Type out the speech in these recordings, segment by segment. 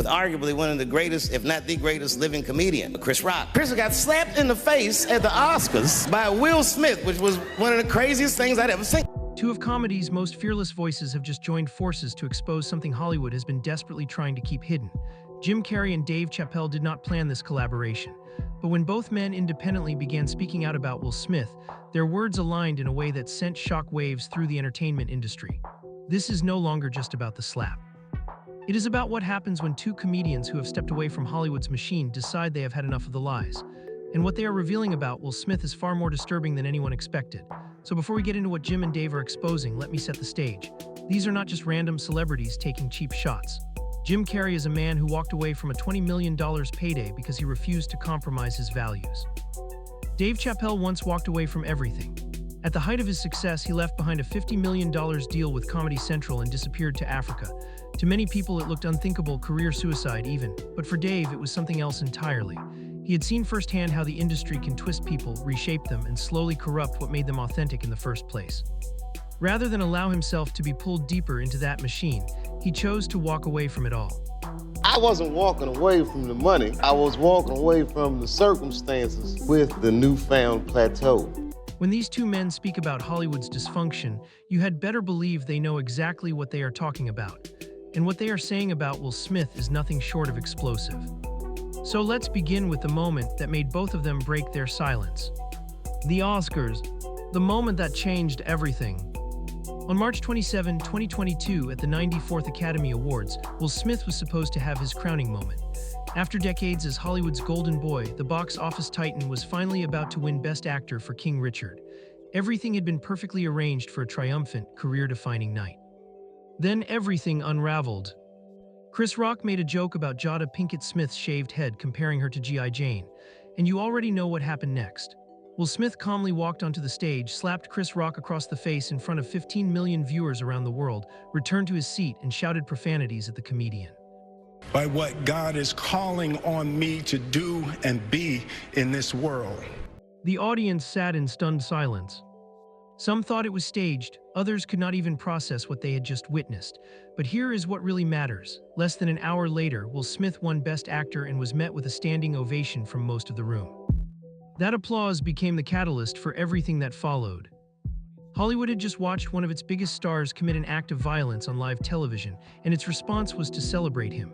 with arguably one of the greatest, if not the greatest living comedian, Chris Rock. Chris got slapped in the face at the Oscars by Will Smith, which was one of the craziest things I'd ever seen. Two of comedy's most fearless voices have just joined forces to expose something Hollywood has been desperately trying to keep hidden. Jim Carrey and Dave Chappelle did not plan this collaboration. But when both men independently began speaking out about Will Smith, their words aligned in a way that sent shock waves through the entertainment industry. This is no longer just about the slap. It is about what happens when two comedians who have stepped away from Hollywood's machine decide they have had enough of the lies. And what they are revealing about Will Smith is far more disturbing than anyone expected. So before we get into what Jim and Dave are exposing, let me set the stage. These are not just random celebrities taking cheap shots. Jim Carrey is a man who walked away from a $20 million payday because he refused to compromise his values. Dave Chappelle once walked away from everything. At the height of his success, he left behind a $50 million deal with Comedy Central and disappeared to Africa. To many people, it looked unthinkable, career suicide even. But for Dave, it was something else entirely. He had seen firsthand how the industry can twist people, reshape them, and slowly corrupt what made them authentic in the first place. Rather than allow himself to be pulled deeper into that machine, he chose to walk away from it all. I wasn't walking away from the money. I was walking away from the circumstances with the newfound plateau. When these two men speak about Hollywood's dysfunction, you had better believe they know exactly what they are talking about. And what they are saying about Will Smith is nothing short of explosive. So let's begin with the moment that made both of them break their silence. The Oscars, the moment that changed everything. On March 27, 2022, at the 94th Academy Awards, Will Smith was supposed to have his crowning moment. After decades as Hollywood's golden boy, the box office titan was finally about to win Best Actor for King Richard. Everything had been perfectly arranged for a triumphant, career-defining night. Then everything unraveled. Chris Rock made a joke about Jada Pinkett Smith's shaved head, comparing her to G.I. Jane. And you already know what happened next. Will Smith calmly walked onto the stage, slapped Chris Rock across the face in front of 15 million viewers around the world, returned to his seat, and shouted profanities at the comedian. By what God is calling on me to do and be in this world. The audience sat in stunned silence. Some thought it was staged, others could not even process what they had just witnessed. But here is what really matters. Less than an hour later, Will Smith won Best Actor and was met with a standing ovation from most of the room. That applause became the catalyst for everything that followed. Hollywood had just watched one of its biggest stars commit an act of violence on live television, and its response was to celebrate him.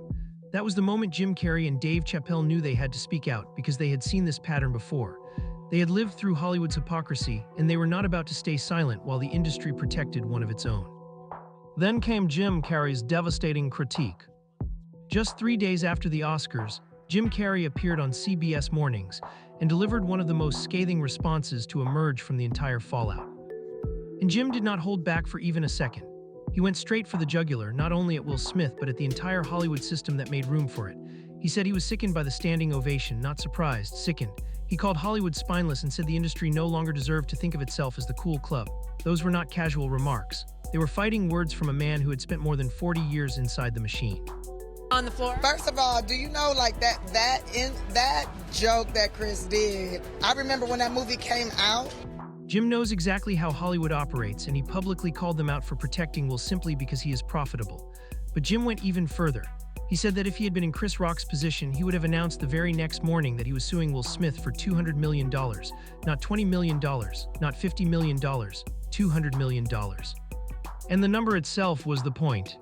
That was the moment Jim Carrey and Dave Chappelle knew they had to speak out, because they had seen this pattern before. They had lived through Hollywood's hypocrisy, and they were not about to stay silent while the industry protected one of its own. Then came Jim Carrey's devastating critique. Just 3 days after the Oscars, Jim Carrey appeared on CBS Mornings and delivered one of the most scathing responses to emerge from the entire fallout. And Jim did not hold back for even a second. He went straight for the jugular, not only at Will Smith, but at the entire Hollywood system that made room for it. He said he was sickened by the standing ovation, not surprised, sickened. He called Hollywood spineless and said the industry no longer deserved to think of itself as the cool club. Those were not casual remarks. They were fighting words from a man who had spent more than 40 years inside the machine. On the floor. First of all, do you know, like, that joke that Chris did? I remember when that movie came out. Jim knows exactly how Hollywood operates, and he publicly called them out for protecting Will simply because he is profitable. But Jim went even further. He said that if he had been in Chris Rock's position, he would have announced the very next morning that he was suing Will Smith for $200 million, not $20 million, not $50 million, $200 million. And the number itself was the point.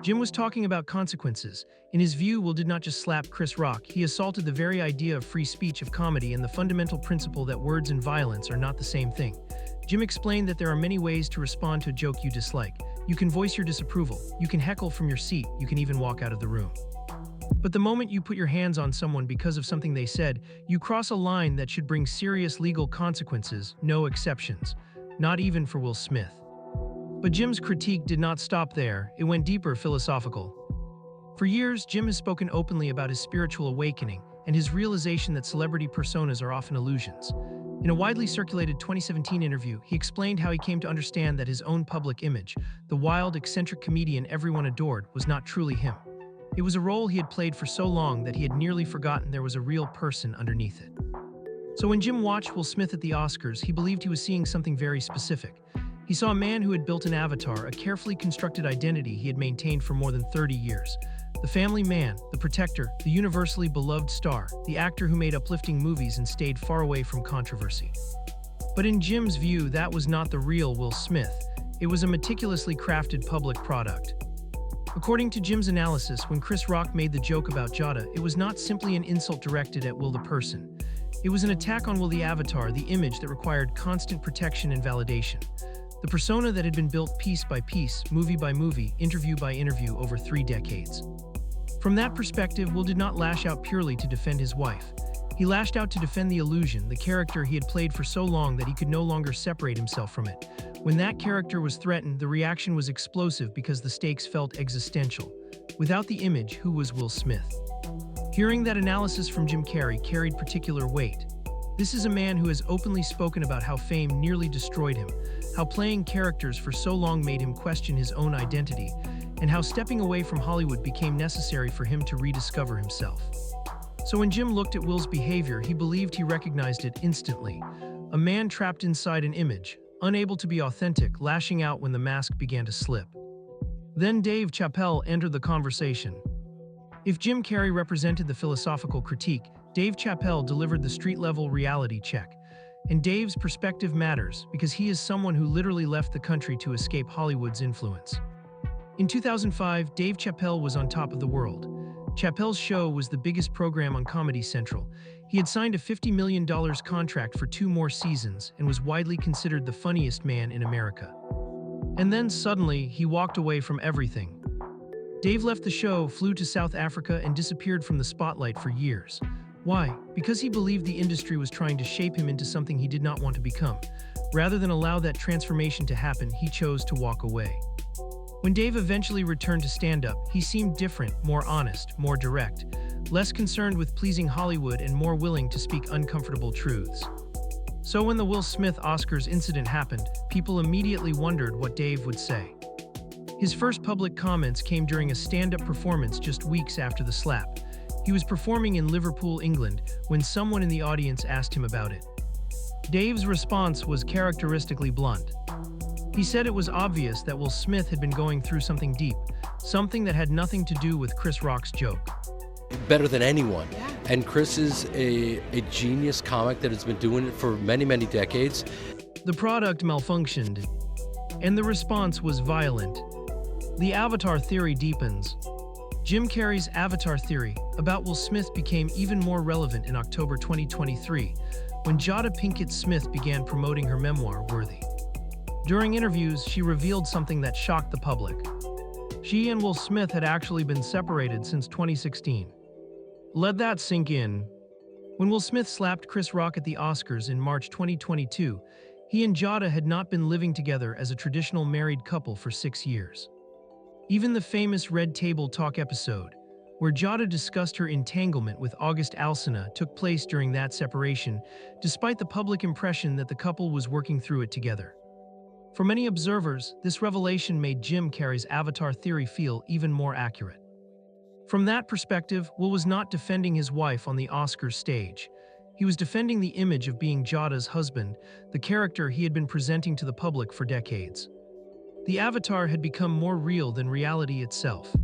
Jim was talking about consequences. In his view, Will did not just slap Chris Rock, he assaulted the very idea of free speech, of comedy, and the fundamental principle that words and violence are not the same thing. Jim explained that there are many ways to respond to a joke you dislike. You can voice your disapproval, you can heckle from your seat, you can even walk out of the room. But the moment you put your hands on someone because of something they said, you cross a line that should bring serious legal consequences, no exceptions. Not even for Will Smith. But Jim's critique did not stop there, it went deeper, philosophical. For years, Jim has spoken openly about his spiritual awakening and his realization that celebrity personas are often illusions. In a widely circulated 2017 interview, he explained how he came to understand that his own public image, the wild, eccentric comedian everyone adored, was not truly him. It was a role he had played for so long that he had nearly forgotten there was a real person underneath it. So when Jim watched Will Smith at the Oscars, he believed he was seeing something very specific. He saw a man who had built an avatar, a carefully constructed identity he had maintained for more than 30 years. The family man, the protector, the universally beloved star, the actor who made uplifting movies and stayed far away from controversy. But in Jim's view, that was not the real Will Smith. It was a meticulously crafted public product. According to Jim's analysis, when Chris Rock made the joke about Jada, it was not simply an insult directed at Will the person. It was an attack on Will the avatar, the image that required constant protection and validation. The persona that had been built piece by piece, movie by movie, interview by interview over 3 decades. From that perspective, Will did not lash out purely to defend his wife. He lashed out to defend the illusion, the character he had played for so long that he could no longer separate himself from it. When that character was threatened, the reaction was explosive because the stakes felt existential. Without the image, who was Will Smith? Hearing that analysis from Jim Carrey carried particular weight. This is a man who has openly spoken about how fame nearly destroyed him, how playing characters for so long made him question his own identity, and how stepping away from Hollywood became necessary for him to rediscover himself. So when Jim looked at Will's behavior, he believed he recognized it instantly. A man trapped inside an image, unable to be authentic, lashing out when the mask began to slip. Then Dave Chappelle entered the conversation. If Jim Carrey represented the philosophical critique, Dave Chappelle delivered the street-level reality check. And Dave's perspective matters because he is someone who literally left the country to escape Hollywood's influence. In 2005, Dave Chappelle was on top of the world. Chappelle's show was the biggest program on Comedy Central. He had signed a $50 million contract for 2 more seasons and was widely considered the funniest man in America. And then suddenly, he walked away from everything. Dave left the show, flew to South Africa, and disappeared from the spotlight for years. Why? Because he believed the industry was trying to shape him into something he did not want to become. Rather than allow that transformation to happen, he chose to walk away. When Dave eventually returned to stand-up, he seemed different, more honest, more direct, less concerned with pleasing Hollywood and more willing to speak uncomfortable truths. So when the Will Smith Oscars incident happened, people immediately wondered what Dave would say. His first public comments came during a stand-up performance just weeks after the slap. He was performing in Liverpool, England, when someone in the audience asked him about it. Dave's response was characteristically blunt. He said it was obvious that Will Smith had been going through something deep, something that had nothing to do with Chris Rock's joke. Better than anyone. And Chris is a genius comic that has been doing it for many, many decades. The product malfunctioned, and the response was violent. The avatar theory deepens. Jim Carrey's avatar theory about Will Smith became even more relevant in October 2023, when Jada Pinkett Smith began promoting her memoir, Worthy. During interviews, she revealed something that shocked the public. She and Will Smith had actually been separated since 2016. Let that sink in. When Will Smith slapped Chris Rock at the Oscars in March 2022, he and Jada had not been living together as a traditional married couple for 6 years. Even the famous Red Table Talk episode, where Jada discussed her entanglement with August Alsina, took place during that separation, despite the public impression that the couple was working through it together. For many observers, this revelation made Jim Carrey's avatar theory feel even more accurate. From that perspective, Will was not defending his wife on the Oscars stage. He was defending the image of being Jada's husband, the character he had been presenting to the public for decades. The avatar had become more real than reality itself.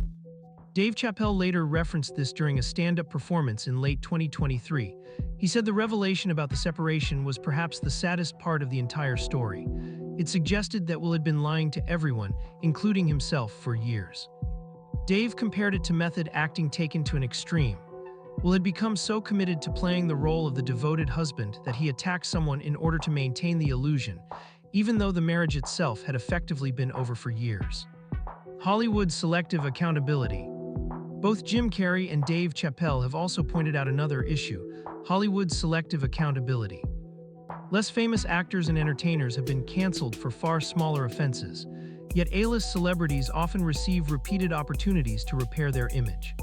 Dave Chappelle later referenced this during a stand-up performance in late 2023. He said the revelation about the separation was perhaps the saddest part of the entire story. It suggested that Will had been lying to everyone, including himself, for years. Dave compared it to method acting taken to an extreme. Will had become so committed to playing the role of the devoted husband that he attacked someone in order to maintain the illusion, even though the marriage itself had effectively been over for years. Hollywood's selective accountability. Both Jim Carrey and Dave Chappelle have also pointed out another issue: Hollywood's selective accountability. Less famous actors and entertainers have been canceled for far smaller offenses, yet A-list celebrities often receive repeated opportunities to repair their image.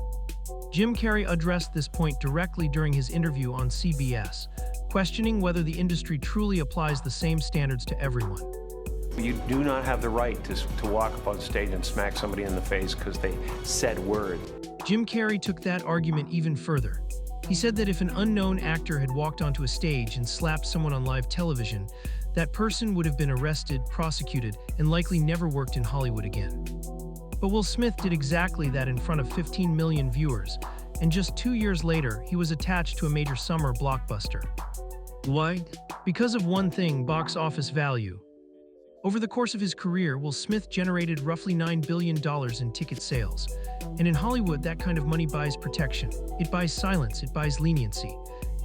Jim Carrey addressed this point directly during his interview on CBS, questioning whether the industry truly applies the same standards to everyone. You do not have the right to walk up on stage and smack somebody in the face because they said words. Jim Carrey took that argument even further. He said that if an unknown actor had walked onto a stage and slapped someone on live television, that person would have been arrested, prosecuted, and likely never worked in Hollywood again. But Will Smith did exactly that in front of 15 million viewers, and just 2 years later, he was attached to a major summer blockbuster. Why? Because of one thing: box office value. Over the course of his career, Will Smith generated roughly $9 billion in ticket sales. And in Hollywood, that kind of money buys protection. It buys silence, it buys leniency.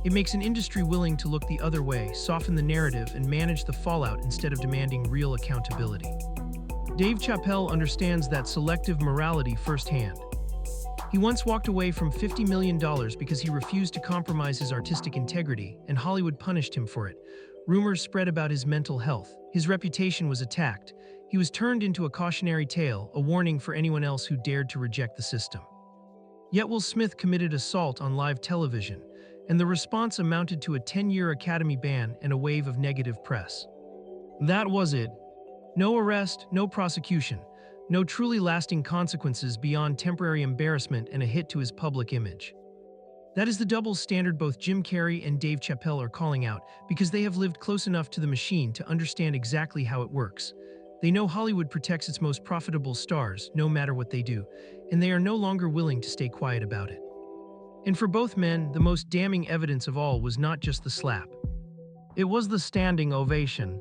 It makes an industry willing to look the other way, soften the narrative, and manage the fallout instead of demanding real accountability. Dave Chappelle understands that selective morality firsthand. He once walked away from $50 million because he refused to compromise his artistic integrity, and Hollywood punished him for it. Rumors spread about his mental health. His reputation was attacked. He was turned into a cautionary tale, a warning for anyone else who dared to reject the system. Yet Will Smith committed assault on live television, and the response amounted to a 10-year Academy ban and a wave of negative press. That was it. No arrest, no prosecution, no truly lasting consequences beyond temporary embarrassment and a hit to his public image. That is the double standard both Jim Carrey and Dave Chappelle are calling out, because they have lived close enough to the machine to understand exactly how it works. They know Hollywood protects its most profitable stars, no matter what they do, and they are no longer willing to stay quiet about it. And for both men, the most damning evidence of all was not just the slap. It was the standing ovation.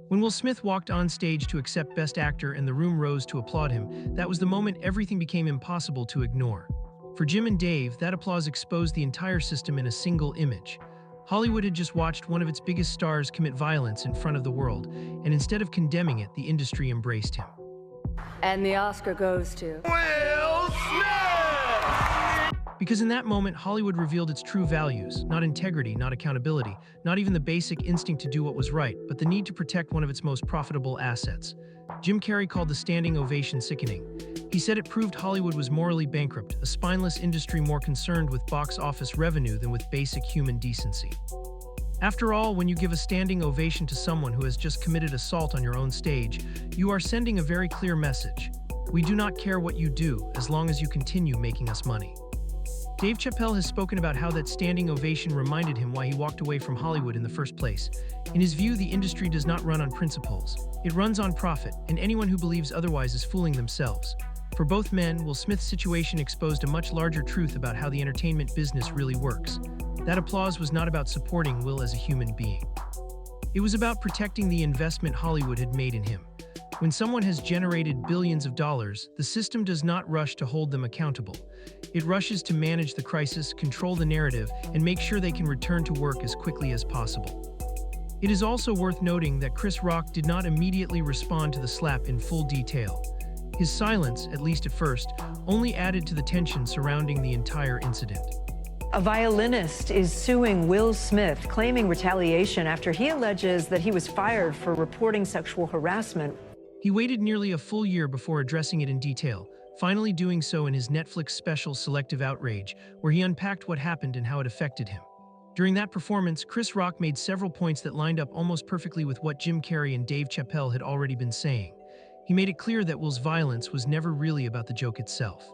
When Will Smith walked on stage to accept Best Actor and the room rose to applaud him, that was the moment everything became impossible to ignore. For Jim and Dave, that applause exposed the entire system in a single image. Hollywood had just watched one of its biggest stars commit violence in front of the world, and instead of condemning it, the industry embraced him. And the Oscar goes to Will Smith! Because in that moment, Hollywood revealed its true values: not integrity, not accountability, not even the basic instinct to do what was right, but the need to protect one of its most profitable assets. Jim Carrey called the standing ovation sickening. He said it proved Hollywood was morally bankrupt, a spineless industry more concerned with box office revenue than with basic human decency. After all, when you give a standing ovation to someone who has just committed assault on your own stage, you are sending a very clear message. We do not care what you do, as long as you continue making us money. Dave Chappelle has spoken about how that standing ovation reminded him why he walked away from Hollywood in the first place. In his view, the industry does not run on principles. It runs on profit, and anyone who believes otherwise is fooling themselves. For both men, Will Smith's situation exposed a much larger truth about how the entertainment business really works. That applause was not about supporting Will as a human being. It was about protecting the investment Hollywood had made in him. When someone has generated billions of dollars, the system does not rush to hold them accountable. It rushes to manage the crisis, control the narrative, and make sure they can return to work as quickly as possible. It is also worth noting that Chris Rock did not immediately respond to the slap in full detail. His silence, at least at first, only added to the tension surrounding the entire incident. A violinist is suing Will Smith, claiming retaliation after he alleges that he was fired for reporting sexual harassment. He waited nearly a full year before addressing it in detail, finally doing so in his Netflix special Selective Outrage, where he unpacked what happened and how it affected him. During that performance, Chris Rock made several points that lined up almost perfectly with what Jim Carrey and Dave Chappelle had already been saying. He made it clear that Will's violence was never really about the joke itself.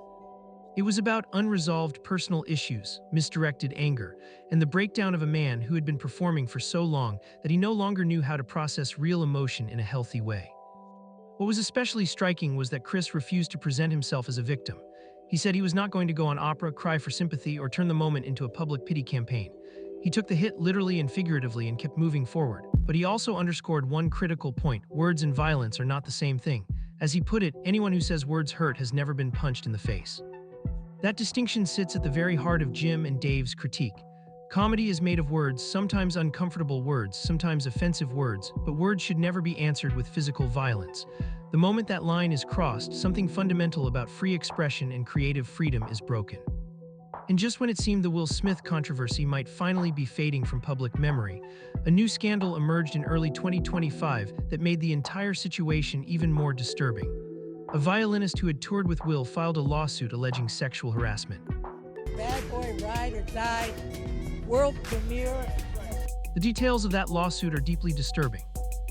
It was about unresolved personal issues, misdirected anger, and the breakdown of a man who had been performing for so long that he no longer knew how to process real emotion in a healthy way. What was especially striking was that Chris refused to present himself as a victim. He said he was not going to go on opera, cry for sympathy, or turn the moment into a public pity campaign. He took the hit literally and figuratively and kept moving forward. But he also underscored one critical point: words and violence are not the same thing. As he put it, anyone who says words hurt has never been punched in the face. That distinction sits at the very heart of Jim and Dave's critique. Comedy is made of words, sometimes uncomfortable words, sometimes offensive words, but words should never be answered with physical violence. The moment that line is crossed, something fundamental about free expression and creative freedom is broken. And just when it seemed the Will Smith controversy might finally be fading from public memory, a new scandal emerged in early 2025 that made the entire situation even more disturbing. A violinist who had toured with Will filed a lawsuit alleging sexual harassment. Bad Boy Ride or Die world premiere. The details of that lawsuit are deeply disturbing.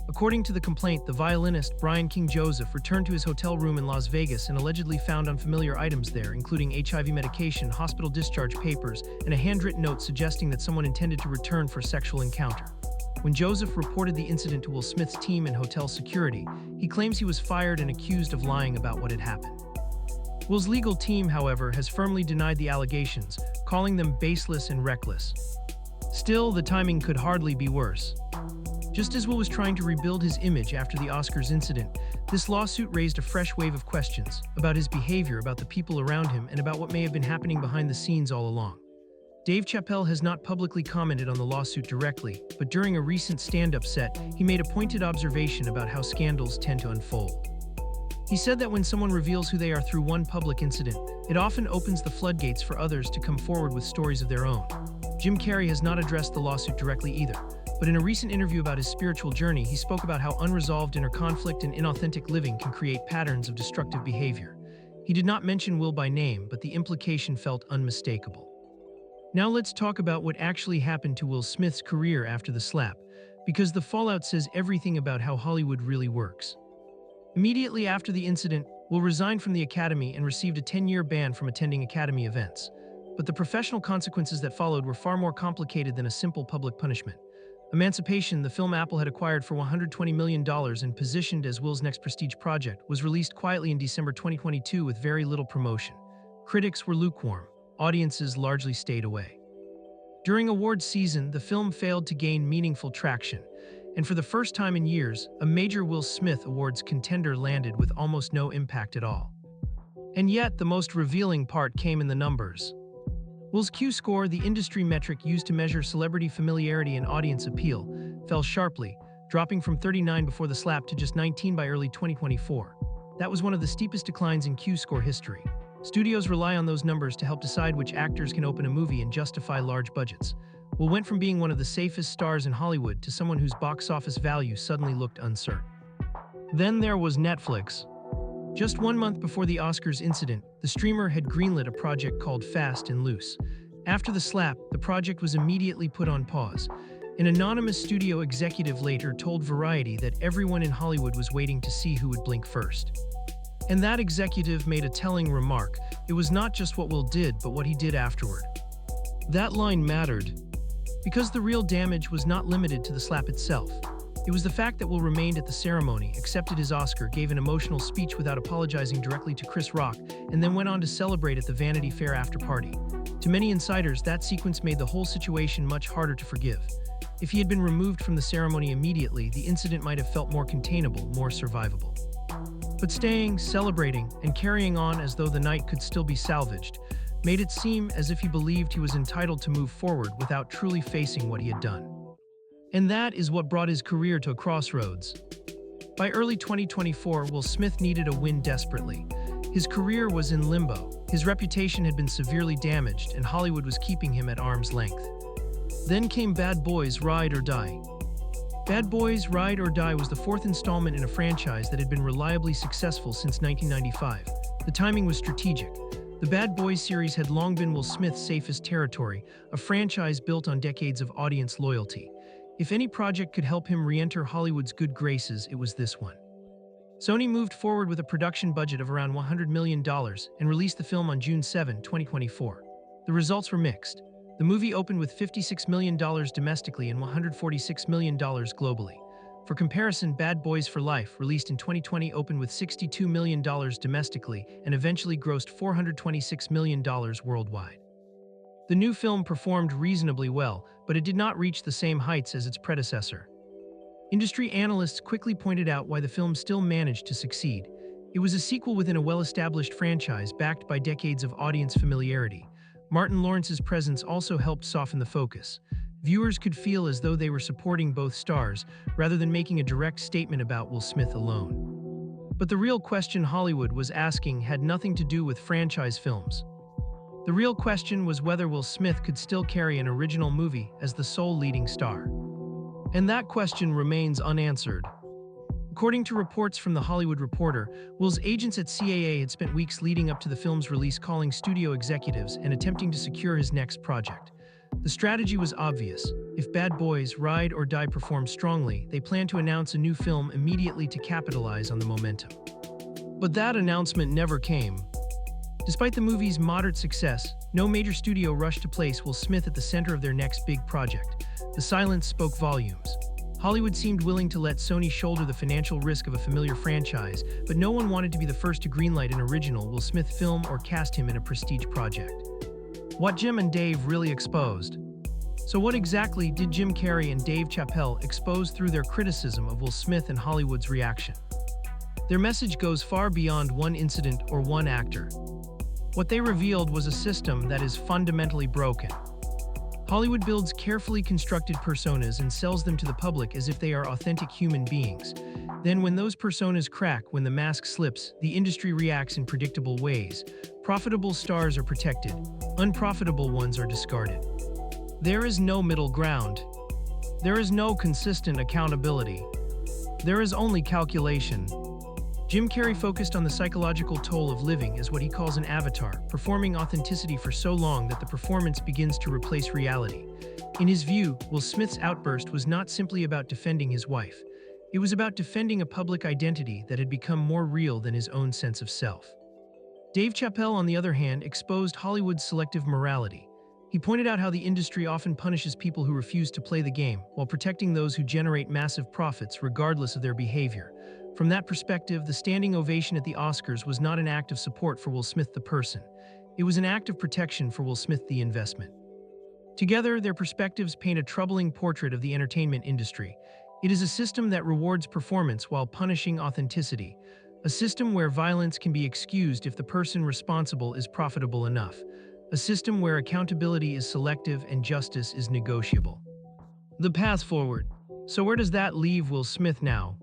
According to the complaint, the violinist, Brian King Joseph, returned to his hotel room in Las Vegas and allegedly found unfamiliar items there, including HIV medication, hospital discharge papers, and a handwritten note suggesting that someone intended to return for a sexual encounter. When Joseph reported the incident to Will Smith's team and hotel security, he claims he was fired and accused of lying about what had happened. Will's legal team, however, has firmly denied the allegations, calling them baseless and reckless. Still, the timing could hardly be worse. Just as Will was trying to rebuild his image after the Oscars incident, this lawsuit raised a fresh wave of questions about his behavior, about the people around him, and about what may have been happening behind the scenes all along. Dave Chappelle has not publicly commented on the lawsuit directly, but during a recent stand-up set, he made a pointed observation about how scandals tend to unfold. He said that when someone reveals who they are through one public incident, it often opens the floodgates for others to come forward with stories of their own. Jim Carrey has not addressed the lawsuit directly either, but in a recent interview about his spiritual journey, he spoke about how unresolved inner conflict and inauthentic living can create patterns of destructive behavior. He did not mention Will by name, but the implication felt unmistakable. Now let's talk about what actually happened to Will Smith's career after the slap, because the fallout says everything about how Hollywood really works. Immediately after the incident, Will resigned from the Academy and received a 10-year ban from attending Academy events. But the professional consequences that followed were far more complicated than a simple public punishment. Emancipation, the film Apple had acquired for $120 million and positioned as Will's next prestige project, was released quietly in December 2022 with very little promotion. Critics were lukewarm. Audiences largely stayed away. During awards season, the film failed to gain meaningful traction, and for the first time in years, a major Will Smith Awards contender landed with almost no impact at all. And yet, the most revealing part came in the numbers. Will's Q score, the industry metric used to measure celebrity familiarity and audience appeal, fell sharply, dropping from 39 before the slap to just 19 by early 2024. That was one of the steepest declines in Q score history. Studios rely on those numbers to help decide which actors can open a movie and justify large budgets. Will went from being one of the safest stars in Hollywood to someone whose box office value suddenly looked uncertain. Then there was Netflix. Just 1 month before the Oscars incident, the streamer had greenlit a project called Fast and Loose. After the slap, the project was immediately put on pause. An anonymous studio executive later told Variety that everyone in Hollywood was waiting to see who would blink first. And that executive made a telling remark. It was not just what Will did, but what he did afterward. That line mattered, because the real damage was not limited to the slap itself. It was the fact that Will remained at the ceremony, accepted his Oscar, gave an emotional speech without apologizing directly to Chris Rock, and then went on to celebrate at the Vanity Fair after-party. To many insiders, that sequence made the whole situation much harder to forgive. If he had been removed from the ceremony immediately, the incident might have felt more containable, more survivable. But staying, celebrating, and carrying on as though the night could still be salvaged made it seem as if he believed he was entitled to move forward without truly facing what he had done. And that is what brought his career to a crossroads. By early 2024, Will Smith needed a win desperately. His career was in limbo. His reputation had been severely damaged, and Hollywood was keeping him at arm's length. Then came Bad Boys: Ride or Die. Bad Boys: Ride or Die was the fourth installment in a franchise that had been reliably successful since 1995. The timing was strategic. The Bad Boys series had long been Will Smith's safest territory, a franchise built on decades of audience loyalty. If any project could help him re-enter Hollywood's good graces, it was this one. Sony moved forward with a production budget of around $100 million and released the film on June 7, 2024. The results were mixed. The movie opened with $56 million domestically and $146 million globally. For comparison, Bad Boys for Life, released in 2020, opened with $62 million domestically and eventually grossed $426 million worldwide. The new film performed reasonably well, but it did not reach the same heights as its predecessor. Industry analysts quickly pointed out why the film still managed to succeed. It was a sequel within a well-established franchise backed by decades of audience familiarity. Martin Lawrence's presence also helped soften the focus. Viewers could feel as though they were supporting both stars, rather than making a direct statement about Will Smith alone. But the real question Hollywood was asking had nothing to do with franchise films. The real question was whether Will Smith could still carry an original movie as the sole leading star. And that question remains unanswered. According to reports from The Hollywood Reporter, Will's agents at CAA had spent weeks leading up to the film's release calling studio executives and attempting to secure his next project. The strategy was obvious. If Bad Boys: Ride or Die performed strongly, they planned to announce a new film immediately to capitalize on the momentum. But that announcement never came. Despite the movie's moderate success, no major studio rushed to place Will Smith at the center of their next big project. The silence spoke volumes. Hollywood seemed willing to let Sony shoulder the financial risk of a familiar franchise, but no one wanted to be the first to greenlight an original Will Smith film or cast him in a prestige project. What Jim and Dave really exposed. So what exactly did Jim Carrey and Dave Chappelle expose through their criticism of Will Smith and Hollywood's reaction? Their message goes far beyond one incident or one actor. What they revealed was a system that is fundamentally broken. Hollywood builds carefully constructed personas and sells them to the public as if they are authentic human beings. Then when those personas crack, when the mask slips, the industry reacts in predictable ways. Profitable stars are protected, unprofitable ones are discarded. There is no middle ground. There is no consistent accountability. There is only calculation. Jim Carrey focused on the psychological toll of living as what he calls an avatar, performing authenticity for so long that the performance begins to replace reality. In his view, Will Smith's outburst was not simply about defending his wife. It was about defending a public identity that had become more real than his own sense of self. Dave Chappelle, on the other hand, exposed Hollywood's selective morality. He pointed out how the industry often punishes people who refuse to play the game, while protecting those who generate massive profits regardless of their behavior. From that perspective, the standing ovation at the Oscars was not an act of support for Will Smith the person. It was an act of protection for Will Smith the investment. Together, their perspectives paint a troubling portrait of the entertainment industry. It is a system that rewards performance while punishing authenticity. A system where violence can be excused if the person responsible is profitable enough. A system where accountability is selective and justice is negotiable. The path forward. So where does that leave Will Smith now?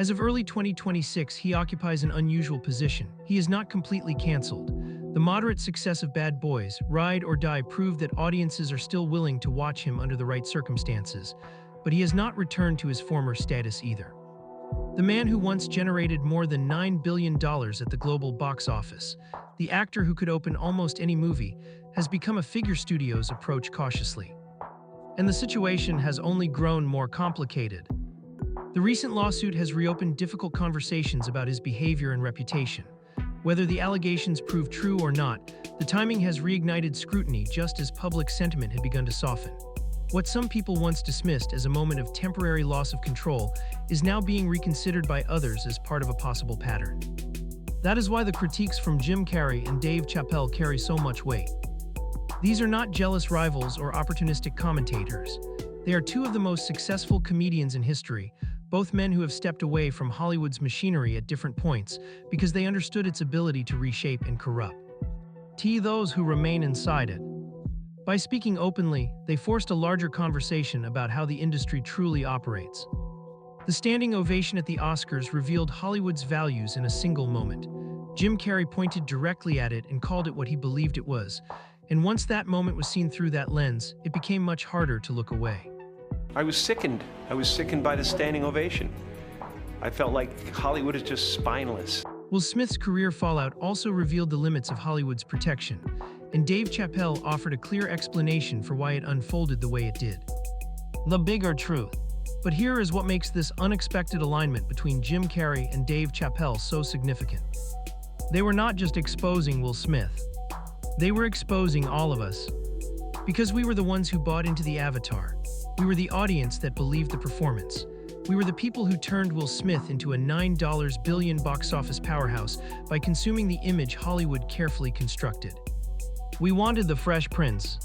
As of early 2026, he occupies an unusual position. He is not completely canceled. The moderate success of Bad Boys, Ride or Die proved that audiences are still willing to watch him under the right circumstances, but he has not returned to his former status either. The man who once generated more than $9 billion at the global box office, the actor who could open almost any movie, has become a figure studios approach cautiously. And the situation has only grown more complicated. The recent lawsuit has reopened difficult conversations about his behavior and reputation. Whether the allegations prove true or not, the timing has reignited scrutiny just as public sentiment had begun to soften. What some people once dismissed as a moment of temporary loss of control is now being reconsidered by others as part of a possible pattern. That is why the critiques from Jim Carrey and Dave Chappelle carry so much weight. These are not jealous rivals or opportunistic commentators. They are two of the most successful comedians in history, both men who have stepped away from Hollywood's machinery at different points because they understood its ability to reshape and corrupt those who remain inside it. By speaking openly, they forced a larger conversation about how the industry truly operates. The standing ovation at the Oscars revealed Hollywood's values in a single moment. Jim Carrey pointed directly at it and called it what he believed it was. And once that moment was seen through that lens, it became much harder to look away. I was sickened. I was sickened by the standing ovation. I felt like Hollywood is just spineless. Will Smith's career fallout also revealed the limits of Hollywood's protection, and Dave Chappelle offered a clear explanation for why it unfolded the way it did. The bigger truth. But here is what makes this unexpected alignment between Jim Carrey and Dave Chappelle so significant. They were not just exposing Will Smith. They were exposing all of us. Because we were the ones who bought into the avatar. We were the audience that believed the performance. We were the people who turned Will Smith into a $9 billion box office powerhouse by consuming the image Hollywood carefully constructed. We wanted the Fresh Prince.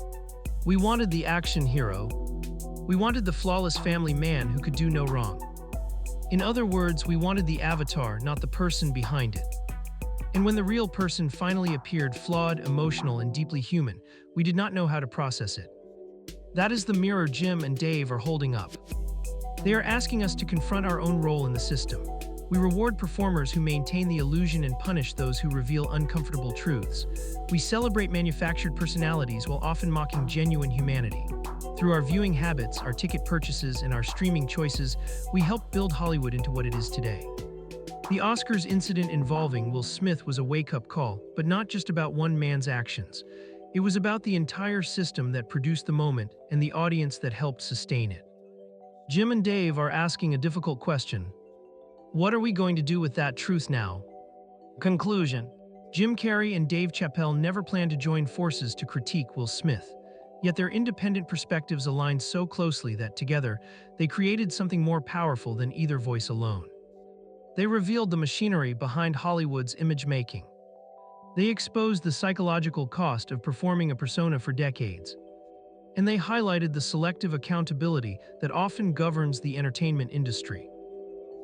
We wanted the action hero. We wanted the flawless family man who could do no wrong. In other words, we wanted the avatar, not the person behind it. And when the real person finally appeared, flawed, emotional, and deeply human, we did not know how to process it. That is the mirror Jim and Dave are holding up. They are asking us to confront our own role in the system. We reward performers who maintain the illusion and punish those who reveal uncomfortable truths. We celebrate manufactured personalities while often mocking genuine humanity. Through our viewing habits, our ticket purchases, and our streaming choices, we help build Hollywood into what it is today. The Oscars incident involving Will Smith was a wake-up call, but not just about one man's actions. It was about the entire system that produced the moment and the audience that helped sustain it. Jim and Dave are asking a difficult question. What are we going to do with that truth now? Conclusion. Jim Carrey and Dave Chappelle never planned to join forces to critique Will Smith. Yet their independent perspectives aligned so closely that together, they created something more powerful than either voice alone. They revealed the machinery behind Hollywood's image-making. They exposed the psychological cost of performing a persona for decades. And they highlighted the selective accountability that often governs the entertainment industry.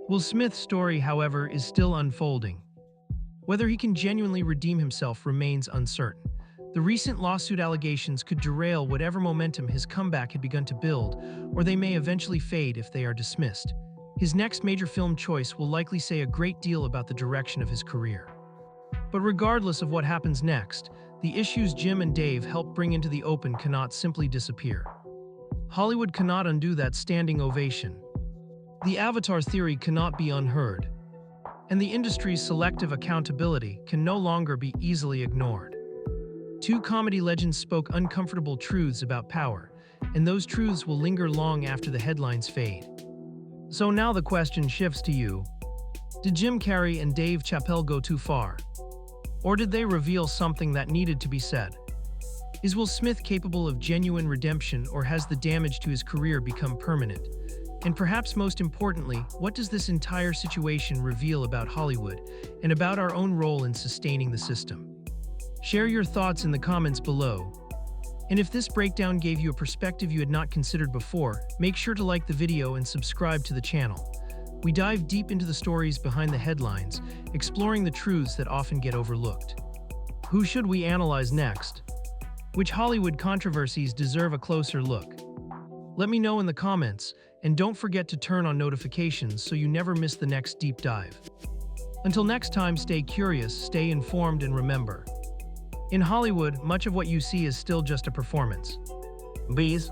Will Smith's story, however, is still unfolding. Whether he can genuinely redeem himself remains uncertain. The recent lawsuit allegations could derail whatever momentum his comeback had begun to build, or they may eventually fade if they are dismissed. His next major film choice will likely say a great deal about the direction of his career. But regardless of what happens next, the issues Jim and Dave helped bring into the open cannot simply disappear. Hollywood cannot undo that standing ovation. The Avatar theory cannot be unheard. And the industry's selective accountability can no longer be easily ignored. Two comedy legends spoke uncomfortable truths about power, and those truths will linger long after the headlines fade. So now the question shifts to you. Did Jim Carrey and Dave Chappelle go too far? Or did they reveal something that needed to be said? Is Will Smith capable of genuine redemption, or has the damage to his career become permanent? And perhaps most importantly, what does this entire situation reveal about Hollywood and about our own role in sustaining the system? Share your thoughts in the comments below. And if this breakdown gave you a perspective you had not considered before, make sure to like the video and subscribe to the channel. We dive deep into the stories behind the headlines, exploring the truths that often get overlooked. Who should we analyze next? Which Hollywood controversies deserve a closer look? Let me know in the comments, and don't forget to turn on notifications so you never miss the next deep dive. Until next time, stay curious, stay informed, and remember, in Hollywood, much of what you see is still just a performance. Bees.